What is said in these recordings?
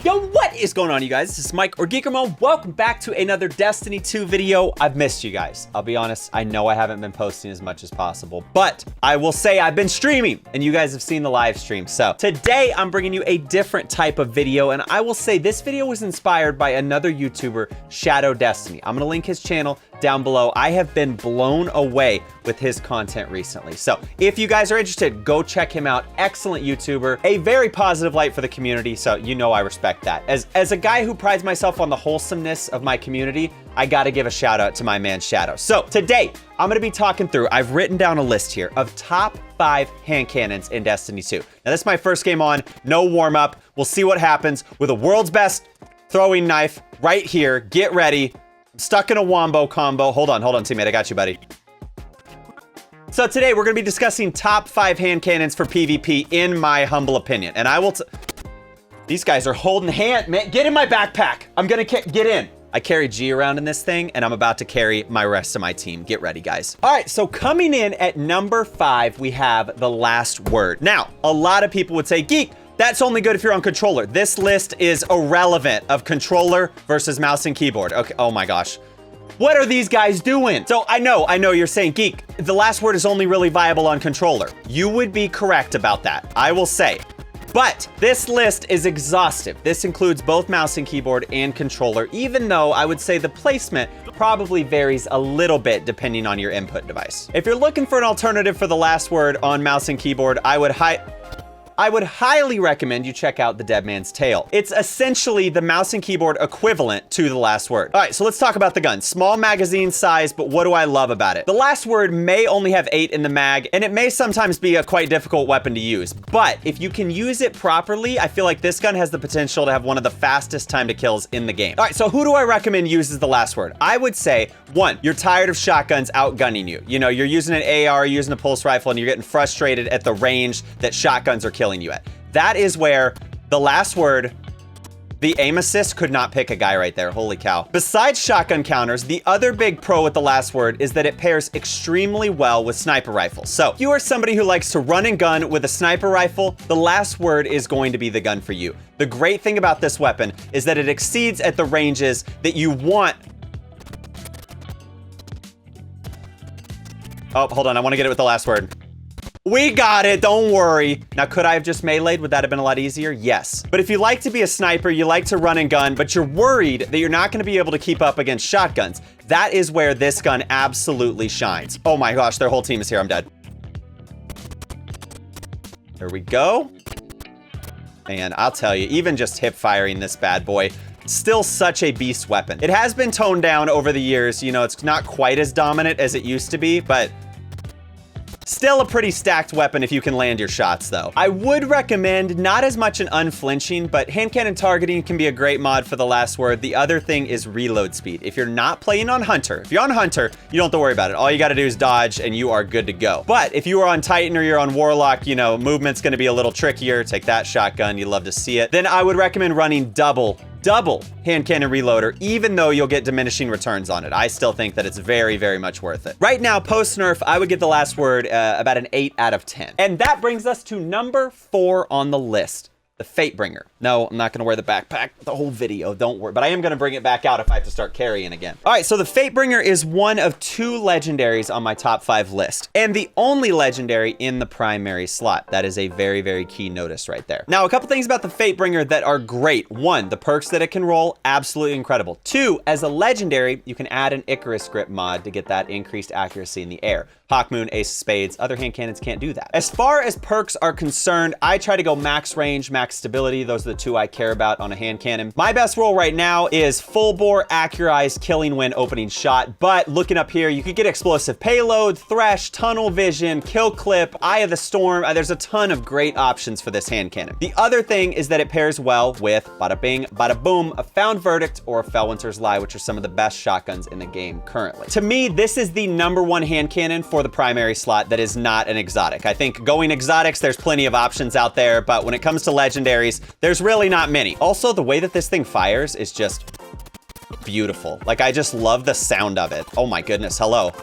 Yo, what is going on, you guys? This is Mike or Geekermon. Welcome back to another Destiny 2 video. I've missed you guys. I'll be honest, I know I haven't been posting as much as possible, but I will say I've been streaming and you guys have seen the live stream. So today I'm bringing you a different type of video, and I will say this video was inspired by another YouTuber, Shadow Destiny. I'm gonna link his channel down below. I have been blown away with his content recently. So if you guys are interested, go check him out. Excellent YouTuber, a very positive light for the community. So you know I respect that. As a guy who prides myself on the wholesomeness of my community, I gotta give a shout out to my man Shadow. So today I'm gonna be talking through, I've written down a list here of top 5 hand cannons in Destiny 2. Now this is my first game on, no warm up. We'll see what happens with the world's best throwing knife right here. Get ready. I'm stuck in a wombo combo. Hold on, teammate. I got you, buddy. So today we're gonna be discussing top 5 hand cannons for PvP in my humble opinion. And I will these guys are holding hand, man. Get in my backpack. I'm gonna get in. I carry G around in this thing, and I'm about to carry my rest of my team. Get ready, guys. All right, so coming in at number 5, we have the last word. Now, a lot of people would say, Geek, that's only good if you're on controller. This list is irrelevant of controller versus mouse and keyboard. Okay, oh my gosh. What are these guys doing? So I know you're saying, Geek, the last word is only really viable on controller. You would be correct about that, I will say. But this list is exhaustive. This includes both mouse and keyboard and controller, even though I would say the placement probably varies a little bit depending on your input device. If you're looking for an alternative for the last word on mouse and keyboard, I would highly recommend you check out the Dead Man's Tale. It's essentially the mouse and keyboard equivalent to the last word. All right, so let's talk about the gun. Small magazine size, but what do I love about it? The last word may only have 8 in the mag, and it may sometimes be a quite difficult weapon to use, but if you can use it properly, I feel like this gun has the potential to have one of the fastest time to kills in the game. All right, so who do I recommend uses the last word? I would say, 1, you're tired of shotguns outgunning you. You know, you're using an AR, using a pulse rifle, and you're getting frustrated at the range that shotguns are killing you at. That is where the last word, the aim assist, could not pick a guy right there. Holy cow. Besides shotgun counters, the other big pro with the last word is that it pairs extremely well with sniper rifles. So if you are somebody who likes to run and gun with a sniper rifle, the last word is going to be the gun for you. The great thing about this weapon is that it exceeds at the ranges that you want. Oh, hold on. I want to get it with the last word. We got it, don't worry. Now, could I have just meleeed? Would that have been a lot easier? Yes. But if you like to be a sniper, you like to run and gun, but you're worried that you're not gonna be able to keep up against shotguns, that is where this gun absolutely shines. Oh my gosh, their whole team is here, I'm dead. There we go. And I'll tell you, even just hip firing this bad boy, still such a beast weapon. It has been toned down over the years. You know, it's not quite as dominant as it used to be, but still a pretty stacked weapon if you can land your shots, though. I would recommend not as much an unflinching, but hand cannon targeting can be a great mod for the last word. The other thing is reload speed. If you're not playing on Hunter, if you're on Hunter, you don't have to worry about it. All you gotta do is dodge and you are good to go. But if you are on Titan or you're on Warlock, you know, movement's gonna be a little trickier. Take that shotgun, you love to see it. Then I would recommend running double hand cannon reloader, even though you'll get diminishing returns on it. I still think that it's very, very much worth it. Right now, post nerf, I would give the last word about an 8 out of 10. And that brings us to number 4 on the list. The FATEBRINGER. No, I'm not gonna wear the backpack the whole video, don't worry. But I am gonna bring it back out if I have to start carrying again. All right, so the FATEBRINGER is one of 2 legendaries on my top 5 list, and the only legendary in the primary slot. That is a very, very key notice right there. Now, a couple things about the FATEBRINGER that are great. 1, the perks that it can roll, absolutely incredible. 2, as a legendary, you can add an Icarus grip mod to get that increased accuracy in the air. Hawkmoon, Ace of Spades, other hand cannons can't do that. As far as perks are concerned, I try to go max range, max stability. Those are the 2 I care about on a hand cannon. My best roll right now is full bore, accurized, killing when opening shot. But looking up here, you could get explosive payload, thresh, tunnel vision, kill clip, eye of the storm. There's a ton of great options for this hand cannon. The other thing is that it pairs well with bada bing, bada boom, a Found Verdict or a Felwinter's Lie, which are some of the best shotguns in the game currently. To me, this is the #1 hand cannon for the primary slot that is not an exotic. I think going exotics, there's plenty of options out there, but when it comes to legendaries, there's really not many. Also, the way that this thing fires is just beautiful. Like, I just love the sound of it. Oh my goodness, hello.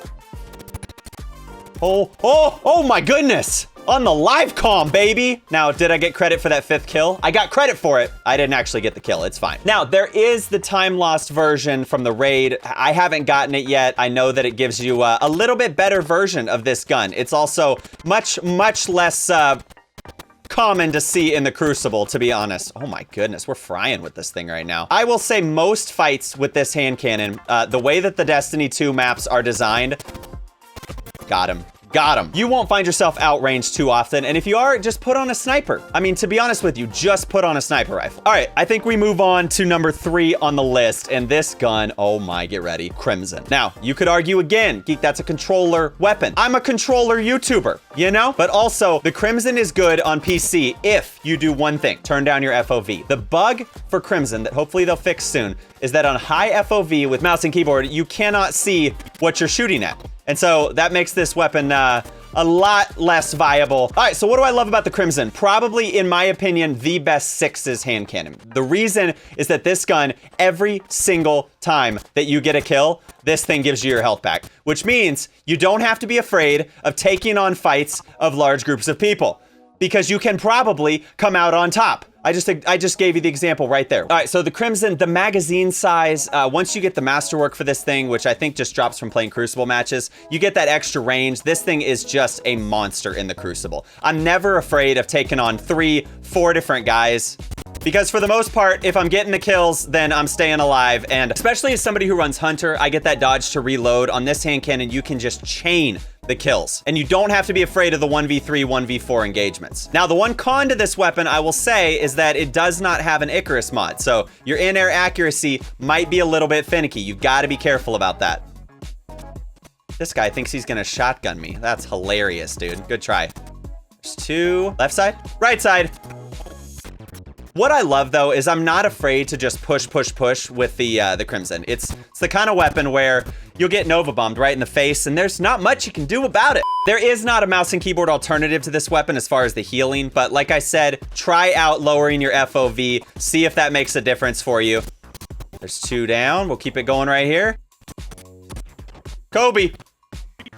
Oh my goodness. On the live comm, baby. Now, did I get credit for that 5th kill? I got credit for it. I didn't actually get the kill. It's fine. Now, there is the time lost version from the raid. I haven't gotten it yet. I know that it gives you a little bit better version of this gun. It's also much less common to see in the Crucible, to be honest. Oh my goodness, we're frying with this thing right now. I will say most fights with this hand cannon, the way that the Destiny 2 maps are designed, got him. Got him. You won't find yourself outranged too often, and if you are, just put on a sniper. I mean, to be honest with you, just put on a sniper rifle. All right, I think we move on to number 3 on the list, and this gun, oh my, get ready, Crimson. Now, you could argue again, Geek, that's a controller weapon. I'm a controller YouTuber, you know? But also, the Crimson is good on PC if you do one thing, turn down your FOV. The bug for Crimson that hopefully they'll fix soon is that on high FOV with mouse and keyboard, you cannot see what you're shooting at. And so that makes this weapon a lot less viable. All right, so what do I love about the Crimson? Probably, in my opinion, the best 6's hand cannon. The reason is that this gun, every single time that you get a kill, this thing gives you your health back, which means you don't have to be afraid of taking on fights of large groups of people, because you can probably come out on top. I just gave you the example right there. All right, so the Crimson, the magazine size, once you get the masterwork for this thing, which I think just drops from playing Crucible matches, you get that extra range. This thing is just a monster in the Crucible. I'm never afraid of taking on 3, 4 different guys, because for the most part, if I'm getting the kills, then I'm staying alive. And especially as somebody who runs Hunter, I get that dodge to reload. On this hand cannon, you can just chain the kills, and you don't have to be afraid of the 1v3, 1v4 engagements. Now, the one con to this weapon, I will say, is that it does not have an Icarus mod, so your in-air accuracy might be a little bit finicky. You've got to be careful about that. This guy thinks he's gonna shotgun me. That's hilarious, dude. Good try. There's 2. Left side, right side. What I love, though, is I'm not afraid to just push with the Crimson. It's the kind of weapon where you'll get Nova bombed right in the face, and there's not much you can do about it. There is not a mouse and keyboard alternative to this weapon as far as the healing, but like I said, try out lowering your FOV, see if that makes a difference for you. There's 2 down. We'll keep it going right here. Kobe.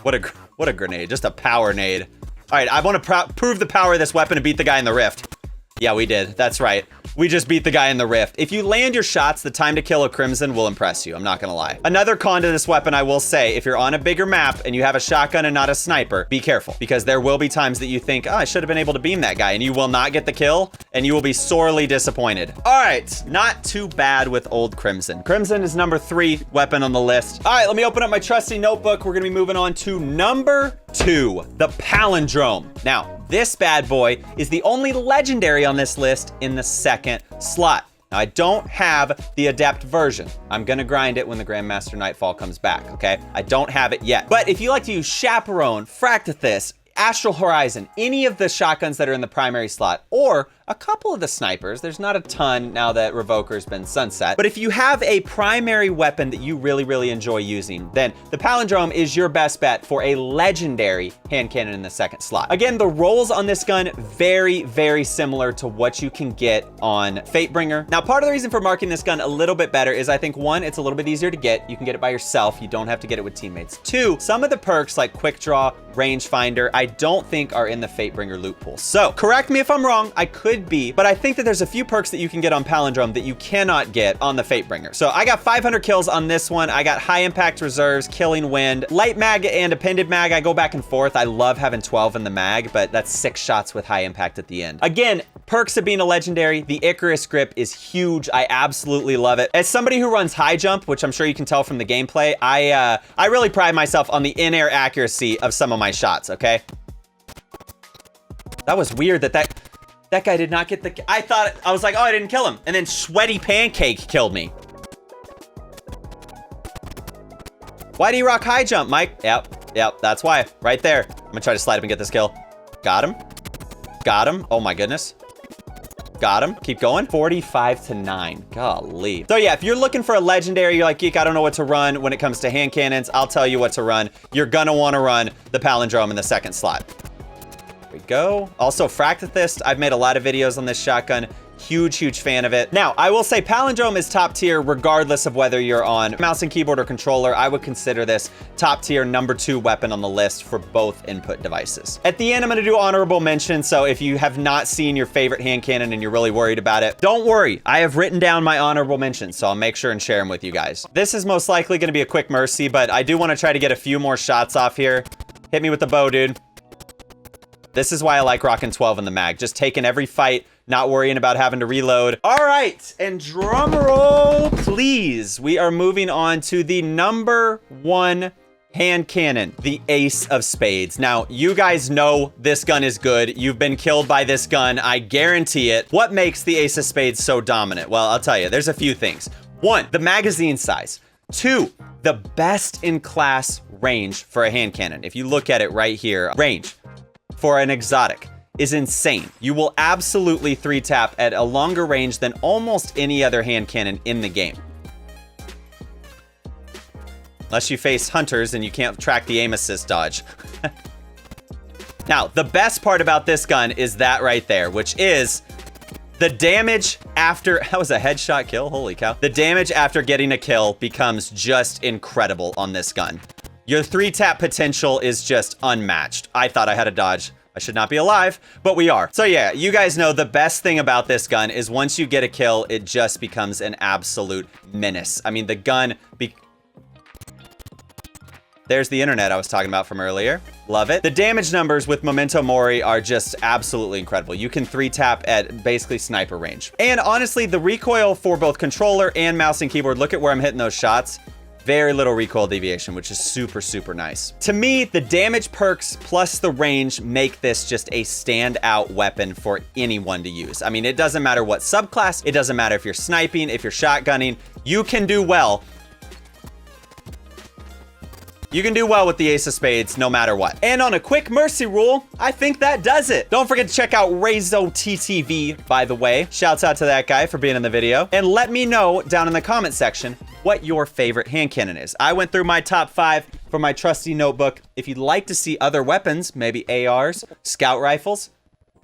What a grenade. Just a power nade. All right, I want to prove the power of this weapon and beat the guy in the rift. Yeah, we did. That's right. We just beat the guy in the rift. If you land your shots, the time to kill a Crimson will impress you. I'm not gonna lie. Another con to this weapon, I will say, if you're on a bigger map and you have a shotgun and not a sniper, be careful, because there will be times that you think, oh, I should have been able to beam that guy, and you will not get the kill, and you will be sorely disappointed. All right, not too bad with old Crimson. Crimson is number 3 weapon on the list. All right, let me open up my trusty notebook. We're gonna be moving on to number 2, the Palindrome. Now, this bad boy is the only legendary on this list in the 2nd slot. Now, I don't have the Adept version. I'm gonna grind it when the Grandmaster Nightfall comes back, okay? I don't have it yet. But if you like to use Chaperone, Fractithis, Astral Horizon, any of the shotguns that are in the primary slot, or a couple of the snipers. There's not a ton now that Revoker's been sunset. But if you have a primary weapon that you really enjoy using, then the Palindrome is your best bet for a legendary hand cannon in the 2nd slot. Again, the rolls on this gun, very similar to what you can get on Fatebringer. Now, part of the reason for marking this gun a little bit better is I think 1, it's a little bit easier to get. You can get it by yourself. You don't have to get it with teammates. 2, some of the perks like Quick Draw, Rangefinder, I don't think are in the Fatebringer loot pool. So correct me if I'm wrong, I could be, but I think that there's a few perks that you can get on Palindrome that you cannot get on the Fatebringer. So I got 500 kills on this one. I got high impact reserves, killing wind, light mag and appended mag. I go back and forth. I love having 12 in the mag, but that's 6 shots with high impact at the end. Again, perks of being a legendary, the Icarus grip is huge. I absolutely love it. As somebody who runs high jump, which I'm sure you can tell from the gameplay, I really pride myself on the in-air accuracy of some of my shots, okay? That was weird that guy did not get the... I was like, oh, I didn't kill him. And then Sweaty Pancake killed me. Why do you rock high jump, Mike? Yep, that's why. Right there. I'm gonna try to slide up and get this kill. Got him. Oh my goodness. Got him. Keep going. 45-9. Golly. So yeah, if you're looking for a legendary, you're like, Geek, I don't know what to run when it comes to hand cannons, I'll tell you what to run. You're gonna wanna run the Palindrome in the 2nd slot. We go. Also, Fractithis, I've made a lot of videos on this shotgun. Huge, huge fan of it. Now, I will say Palindrome is top tier regardless of whether you're on mouse and keyboard or controller. I would consider this top tier #2 weapon on the list for both input devices. At the end, I'm gonna do honorable mention, so if you have not seen your favorite hand cannon and you're really worried about it, don't worry. I have written down my honorable mentions, so I'll make sure and share them with you guys. This is most likely gonna be a quick mercy, but I do wanna try to get a few more shots off here. Hit me with the bow, dude. This is why I like rocking 12 in the mag. Just taking every fight, not worrying about having to reload. All right, and drum roll, please. We are moving on to the #1 hand cannon, the Ace of Spades. Now, you guys know this gun is good. You've been killed by this gun, I guarantee it. What makes the Ace of Spades so dominant? Well, I'll tell you, there's a few things. 1, the magazine size. 2, the best in class range for a hand cannon. If you look at it right here, range for an exotic is insane. You will absolutely 3-tap at a longer range than almost any other hand cannon in the game. Unless you face hunters and you can't track the aim assist dodge. Now, the best part about this gun is that right there, which is the damage after, that was a headshot kill, holy cow. The damage after getting a kill becomes just incredible on this gun. Your 3-tap potential is just unmatched. I thought I had a dodge. I should not be alive, but we are. So yeah, you guys know the best thing about this gun is once you get a kill, it just becomes an absolute menace. I mean, the gun, there's the internet I was talking about from earlier. Love it. The damage numbers with Memento Mori are just absolutely incredible. You can 3-tap at basically sniper range. And honestly, the recoil for both controller and mouse and keyboard, look at where I'm hitting those shots. Very little recoil deviation, which is super, super nice. To me, the damage perks plus the range make this just a standout weapon for anyone to use. I mean, it doesn't matter what subclass, it doesn't matter if you're sniping, if you're shotgunning, you can do well. You can do well with the Ace of Spades no matter what. And on a quick mercy rule, I think that does it. Don't forget to check out Rezo TTV, by the way. Shouts out to that guy for being in the video. And let me know down in the comment section what your favorite hand cannon is. I went through my top 5 from my trusty notebook. If you'd like to see other weapons, maybe ARs, scout rifles,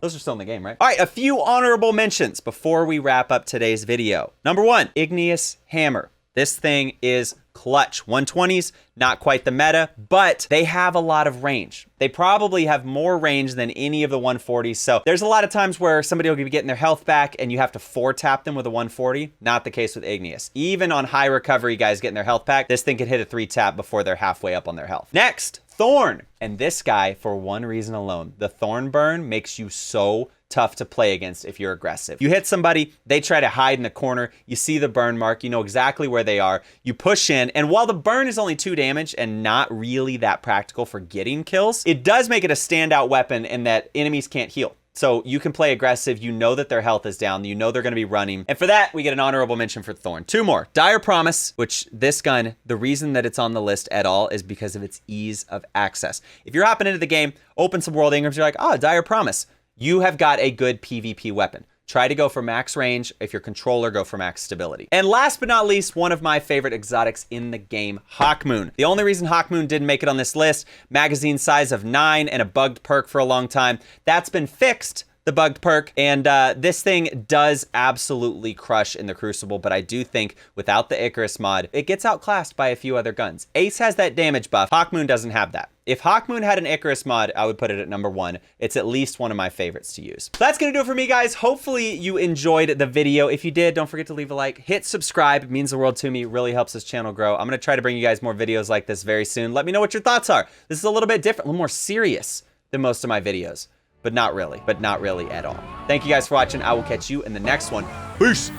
those are still in the game, right? All right, a few honorable mentions before we wrap up today's video. #1, Igneous Hammer. This thing is clutch. 120s, not quite the meta, but they have a lot of range. They probably have more range than any of the 140s. So there's a lot of times where somebody will be getting their health back and you have to 4-tap them with a 140. Not the case with Igneous. Even on high recovery guys getting their health back, this thing can hit a 3-tap before they're halfway up on their health. Next, Thorn. And this guy, for one reason alone, the Thorn burn makes you so tough to play against if you're aggressive. You hit somebody, they try to hide in the corner, you see the burn mark, you know exactly where they are, you push in, and while the burn is only 2 damage and not really that practical for getting kills, it does make it a standout weapon in that enemies can't heal. So you can play aggressive, you know that their health is down, you know they're gonna be running, and for that, we get an honorable mention for Thorn. 2 more. Dire Promise, which this gun, the reason that it's on the list at all is because of its ease of access. If you're hopping into the game, open some World Ingrams, you're like, oh, Dire Promise. You have got a good PvP weapon. Try to go for max range. If you're controller, go for max stability. And last but not least, one of my favorite exotics in the game, Hawkmoon. The only reason Hawkmoon didn't make it on this list, magazine size of 9 and a bugged perk for a long time. That's been fixed, the bugged perk, and this thing does absolutely crush in the Crucible, but I do think without the Icarus mod, it gets outclassed by a few other guns. Ace has that damage buff. Hawkmoon doesn't have that. If Hawkmoon had an Icarus mod, I would put it at #1. It's at least one of my favorites to use. So that's gonna do it for me, guys. Hopefully you enjoyed the video. If you did, don't forget to leave a like, hit subscribe. It means the world to me, really helps this channel grow. I'm gonna try to bring you guys more videos like this very soon. Let me know what your thoughts are. This is a little bit different, a little more serious than most of my videos, but not really at all. Thank you guys for watching. I will catch you in the next one. Peace.